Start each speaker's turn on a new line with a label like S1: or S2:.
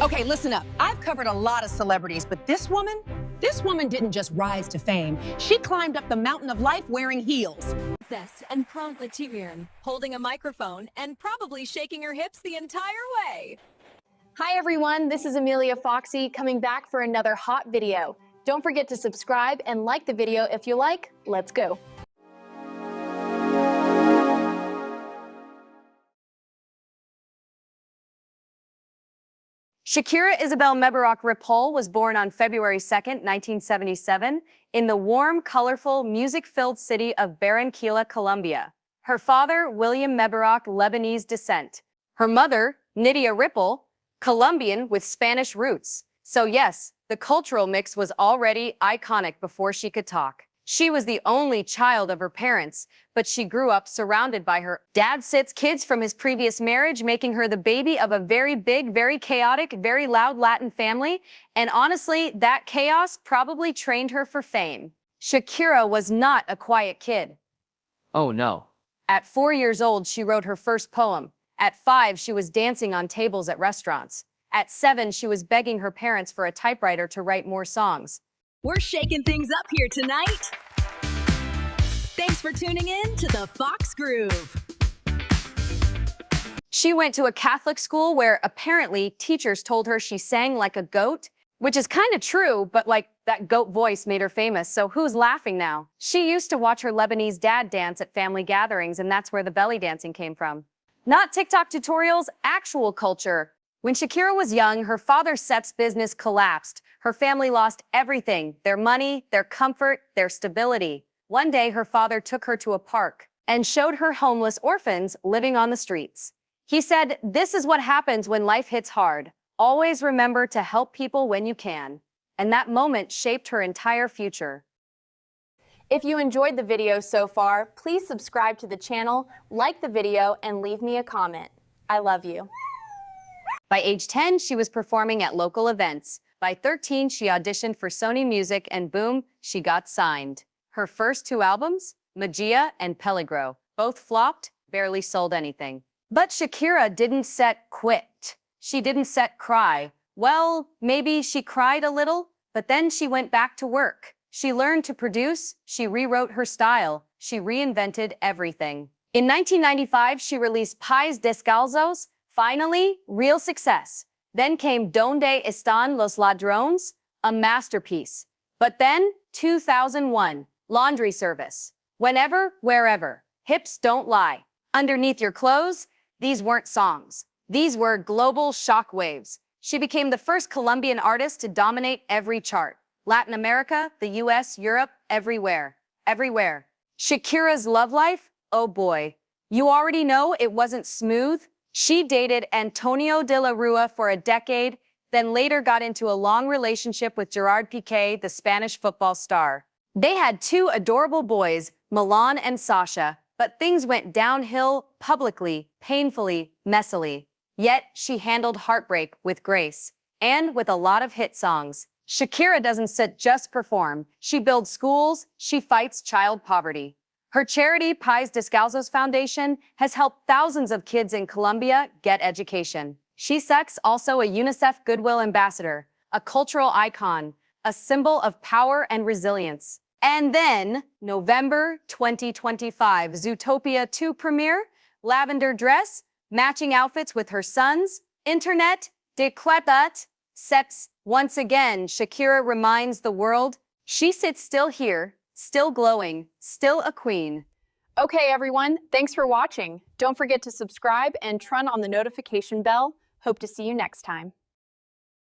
S1: Okay, listen up. I've covered a lot of celebrities, but this woman didn't just rise to fame. She climbed up the mountain of life wearing heels.
S2: Fest and promptly holding a microphone and probably shaking her hips the entire way.
S3: Hi everyone, this is Amelia Foxy coming back for another hot video. Don't forget to subscribe and like the video if you like. Let's go. Shakira Isabel Mebarak Ripoll was born on February 2nd, 1977, in the warm, colorful, music-filled city of Barranquilla, Colombia. Her father, William Mebarak, Lebanese descent. Her mother, Nydia Ripoll, Colombian with Spanish roots. So yes, the cultural mix was already iconic before she could talk. She was the only child of her parents, but she grew up surrounded by her dad's 6 kids from his previous marriage, making her the baby of a very big, very chaotic, very loud Latin family. And honestly, that chaos probably trained her for fame. Shakira was not a quiet kid.
S4: Oh no.
S3: At 4 years old, she wrote her first poem. At 5, she was dancing on tables at restaurants. At 7, she was begging her parents for a typewriter to write more songs.
S2: We're shaking things up here tonight. Thanks for tuning in to the Fox Groove.
S3: She went to a Catholic school where apparently teachers told her she sang like a goat, which is kind of true, but like that goat voice made her famous, so who's laughing now? She used to watch her Lebanese dad dance at family gatherings, and that's where the belly dancing came from. Not TikTok tutorials, actual culture. When Shakira was young, her father Sep's business collapsed. Her family lost everything, their money, their comfort, their stability. One day, her father took her to a park and showed her homeless orphans living on the streets. He said, "This is what happens when life hits hard. Always remember to help people when you can." And that moment shaped her entire future. If you enjoyed the video so far, please subscribe to the channel, like the video, and leave me a comment. I love you. By age 10, she was performing at local events. By 13, she auditioned for Sony Music, and boom, she got signed. Her first 2 albums, Magia and Peligro, both flopped, barely sold anything. But Shakira didn't quit. She didn't cry. Well, maybe she cried a little, but then she went back to work. She learned to produce, she rewrote her style, she reinvented everything. In 1995, she released Pies Descalzos, finally, real success. Then came Donde Están los Ladrones, a masterpiece. But then, 2001, Laundry Service. Whenever, wherever. Hips don't lie. Underneath your clothes, these weren't songs. These were global shockwaves. She became the first Colombian artist to dominate every chart. Latin America, the US, Europe, everywhere. Everywhere. Shakira's love life? Oh boy. You already know it wasn't smooth. She dated Antonio de la Rua for a decade, then later got into a long relationship with Gerard Piqué, the Spanish football star. They had 2 adorable boys, Milan and Sasha, but things went downhill publicly, painfully, messily. Yet she handled heartbreak with grace, and with a lot of hit songs. Shakira doesn't just perform. She builds schools, she fights child poverty. Her charity, Pies Descalzos Foundation, has helped thousands of kids in Colombia get education. She's also a UNICEF Goodwill Ambassador, a cultural icon, a symbol of power and resilience. And then, November 2025, Zootopia 2 premiere, lavender dress, matching outfits with her sons, internet, declapat, Seps. Once again, Shakira reminds the world, she sits still here, still glowing, still a queen. Okay, everyone, thanks for watching. Don't forget to subscribe and turn on the notification bell. Hope to see you next time.